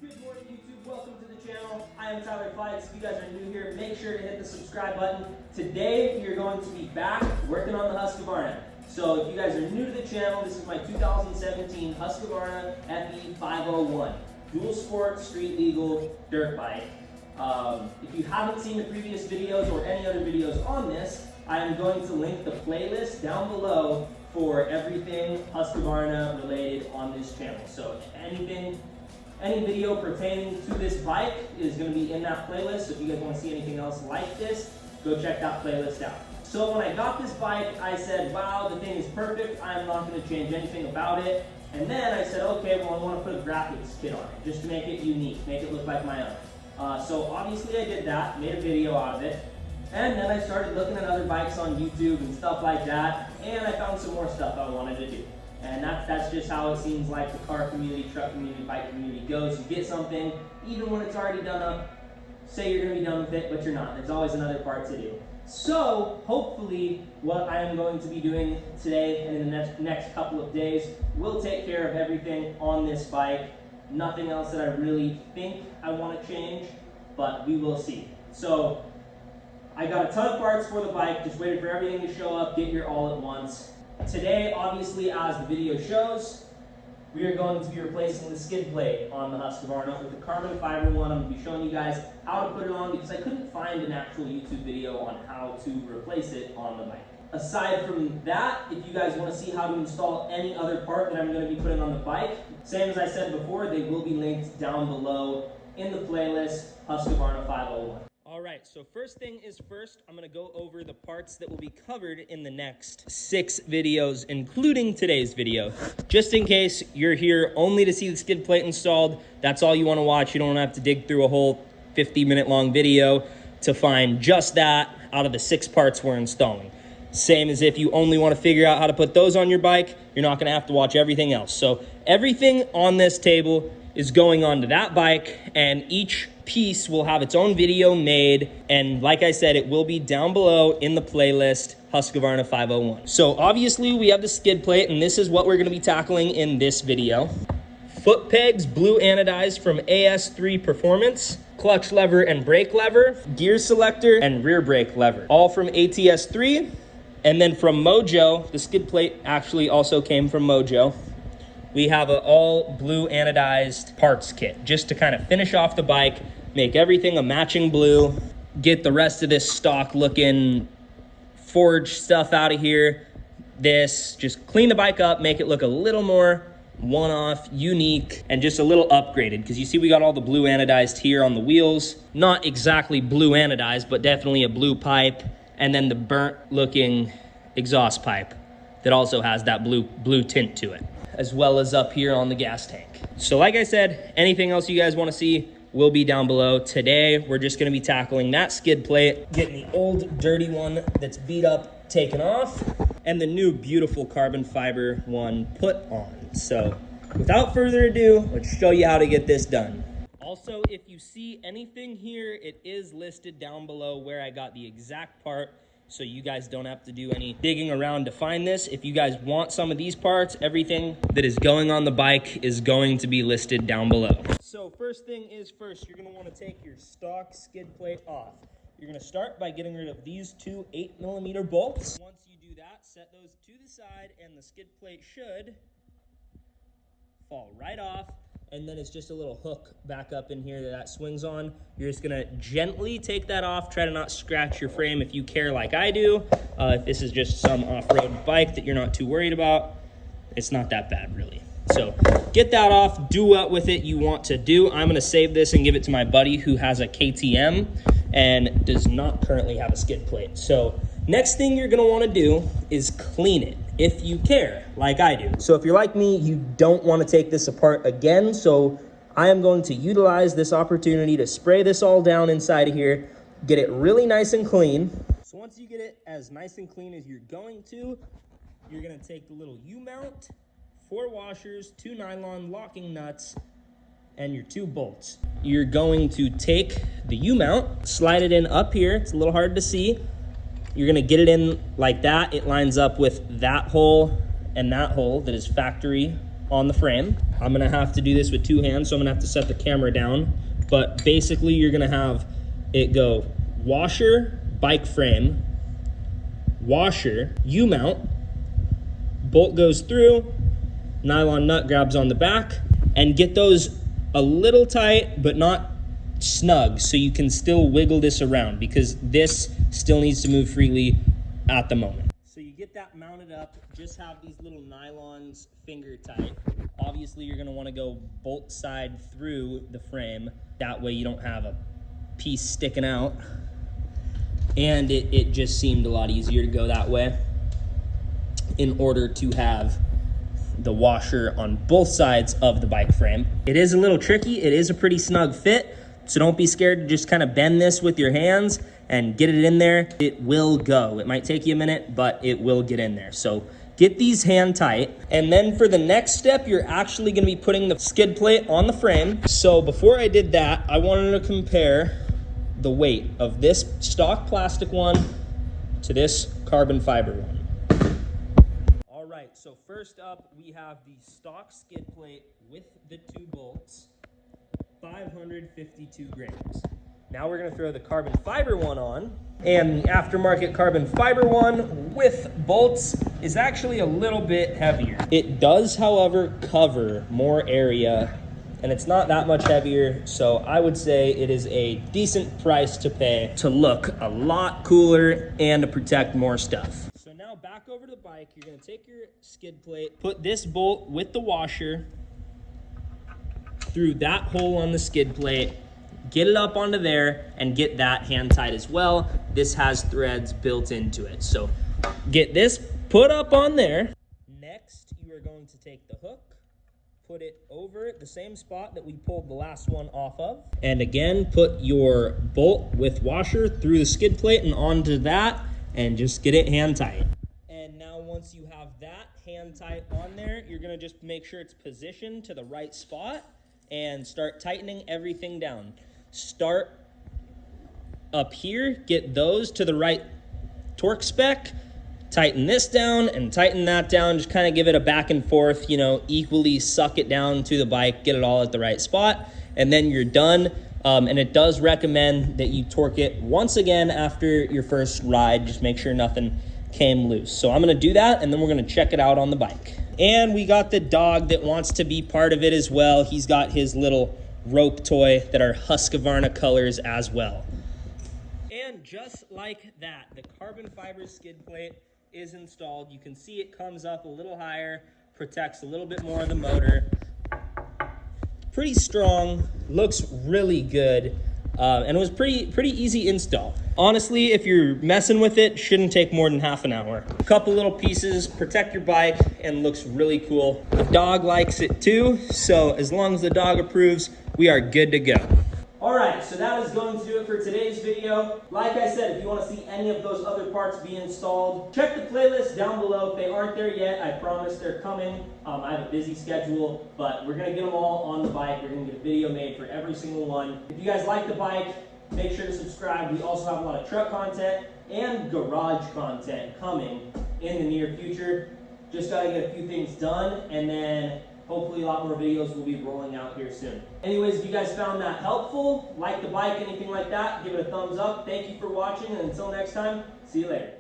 Good morning, YouTube. Welcome to the channel. I am Tyler Fikes. If you guys are new here, make sure to hit the subscribe button. Today, we are going to be back working on the Husqvarna. So, if you guys are new to the channel, this is my 2017 Husqvarna FE501 dual sport street legal dirt bike. If you haven't seen the previous videos or any other videos on this, I am going to link the playlist down below for everything Husqvarna related on this channel. So any video pertaining to this bike is going to be in that playlist. So if you guys want to see anything else like this, go check that playlist out. So when I got this bike, I said, wow, the thing is perfect. I'm not going to change anything about it. And then I said, okay, well, I want to put a graphics kit on it just to make it unique, make it look like my own. So obviously I did that, made a video out of it. And then I started looking at other bikes on YouTube and stuff like that. And I found some more stuff I wanted to do. And that's just how it seems like the car community, truck community, bike community goes. You get something, even when it's already done up, say you're going to be done with it, but you're not. There's always another part to do. So, hopefully, what I am going to be doing today and in the next couple of days will take care of everything on this bike. Nothing else that I really think I want to change, but we will see. So, I got a ton of parts for the bike, just waited for everything to show up, get here all at once. Today, obviously, as the video shows, we are going to be replacing the skid plate on the Husqvarna with the carbon fiber one. I'm going to be showing you guys how to put it on because I couldn't find an actual YouTube video on how to replace it on the bike. Aside from that, if you guys want to see how to install any other part that I'm going to be putting on the bike, same as I said before, they will be linked down below in the playlist, Husqvarna 501. Alright, so first thing is first, I'm going to go over the parts that will be covered in the next 6 videos, including today's video. Just in case you're here only to see the skid plate installed, that's all you want to watch. You don't have to dig through a whole 50-minute long video to find just that out of the 6 parts we're installing. Same as if you only want to figure out how to put those on your bike, you're not going to have to watch everything else. So everything on this table is going onto that bike, and each piece will have its own video made, and like I said, it will be down below in the playlist Husqvarna 501. So obviously we have the skid plate, and this is what we're going to be tackling in this video. Foot pegs, blue anodized from AS3 Performance, clutch lever and brake lever, gear selector and rear brake lever, all from ATS3. And then from Mojo, the skid plate actually also came from Mojo. We have an all blue anodized parts kit just to kind of finish off the bike, make everything a matching blue, get the rest of this stock looking forged stuff out of here. Just clean the bike up, make it look a little more one-off, unique, and just a little upgraded. Because you see we got all the blue anodized here on the wheels. Not exactly blue anodized, but definitely a blue pipe. And then the burnt looking exhaust pipe that also has that blue tint to it, as well as up here on the gas tank. So like I said, anything else you guys want to see will be down below. Today, we're just going to be tackling that skid plate, getting the old dirty one that's beat up taken off, and the new beautiful carbon fiber one put on. So without further ado, let's show you how to get this done. Also, if you see anything here, it is listed down below where I got the exact part, so you guys don't have to do any digging around to find this. If you guys want some of these parts, everything that is going on the bike is going to be listed down below. So first thing is first, you're gonna wanna take your stock skid plate off. You're gonna start by getting rid of these 2 8mm bolts. Once you do that, set those to the side and the skid plate should fall right off. And then it's just a little hook back up in here that swings on. You're just gonna gently take that off. Try to not scratch your frame if you care like I do. If this is just some off-road bike that you're not too worried about, it's not that bad really. So get that off, do what with it you want to do. I'm gonna save this and give it to my buddy who has a KTM and does not currently have a skid plate. So next thing you're gonna wanna do is clean it, if you care, like I do. So if you're like me, you don't wanna take this apart again, so I am going to utilize this opportunity to spray this all down inside of here, get it really nice and clean. So once you get it as nice and clean as you're going to, you're gonna take the little U-mount, 4 washers, 2 nylon locking nuts, and your 2 bolts. You're going to take the U-mount, slide it in up here. It's a little hard to see. You're gonna get it in like that. It lines up with that hole and that hole that is factory on the frame. I'm gonna have to do this with 2 hands, so I'm gonna have to set the camera down. But basically you're gonna have it go washer, bike frame, washer, U-mount, bolt goes through, nylon nut grabs on the back, and get those a little tight, but not snug, so you can still wiggle this around, because this still needs to move freely at the moment. So you get that mounted up, just have these little nylons finger tight. Obviously you're gonna wanna go bolt side through the frame. That way you don't have a piece sticking out. And it just seemed a lot easier to go that way in order to have the washer on both sides of the bike frame. It is a little tricky. It is a pretty snug fit, so don't be scared to just kind of bend this with your hands and get it in there. It will go. It might take you a minute, but it will get in there. So get these hand tight. And then for the next step, you're actually gonna be putting the skid plate on the frame. So before I did that, I wanted to compare the weight of this stock plastic one to this carbon fiber one. All right, so first up, we have the stock skid plate with the 2 bolts, 552 grams. Now we're gonna throw the carbon fiber one on, and the aftermarket carbon fiber one with bolts is actually a little bit heavier. It does, however, cover more area, and it's not that much heavier, so I would say it is a decent price to pay to look a lot cooler and to protect more stuff. So now back over to the bike, you're gonna take your skid plate, put this bolt with the washer through that hole on the skid plate, get it up onto there, and get that hand tight as well. This has threads built into it. So get this put up on there. Next, you are going to take the hook, put it over the same spot that we pulled the last one off of. And again, put your bolt with washer through the skid plate and onto that, and just get it hand tight. And now once you have that hand tight on there, you're gonna just make sure it's positioned to the right spot and start tightening everything down. Start up here, get those to the right torque spec, tighten this down and tighten that down, just kind of give it a back and forth, you know, equally suck it down to the bike, get it all at the right spot, and then you're done. And it does recommend that you torque it once again after your first ride, just make sure nothing came loose. So I'm gonna do that, and then we're gonna check it out on the bike. And we got the dog that wants to be part of it as well. He's got his little rope toy that are Husqvarna colors as well. And just like that, the carbon fiber skid plate is installed. You can see it comes up a little higher, protects a little bit more of the motor. Pretty strong, looks really good, and it was pretty easy install. Honestly, if you're messing with it, shouldn't take more than half an hour. A couple little pieces, protect your bike, and looks really cool. The dog likes it too, so as long as the dog approves, we are good to go. All right, so that is going to do it for today's video. Like I said, if you want to see any of those other parts be installed, check the playlist down below. If they aren't there yet, I promise they're coming. I have a busy schedule, but we're going to get them all on the bike. We're going to get a video made for every single one. If you guys like the bike, make sure to subscribe. We also have a lot of truck content and garage content coming in the near future. Just got to get a few things done, and then hopefully a lot more videos will be rolling out here soon. Anyways, if you guys found that helpful, like the bike, anything like that, give it a thumbs up. Thank you for watching, and until next time, see you later.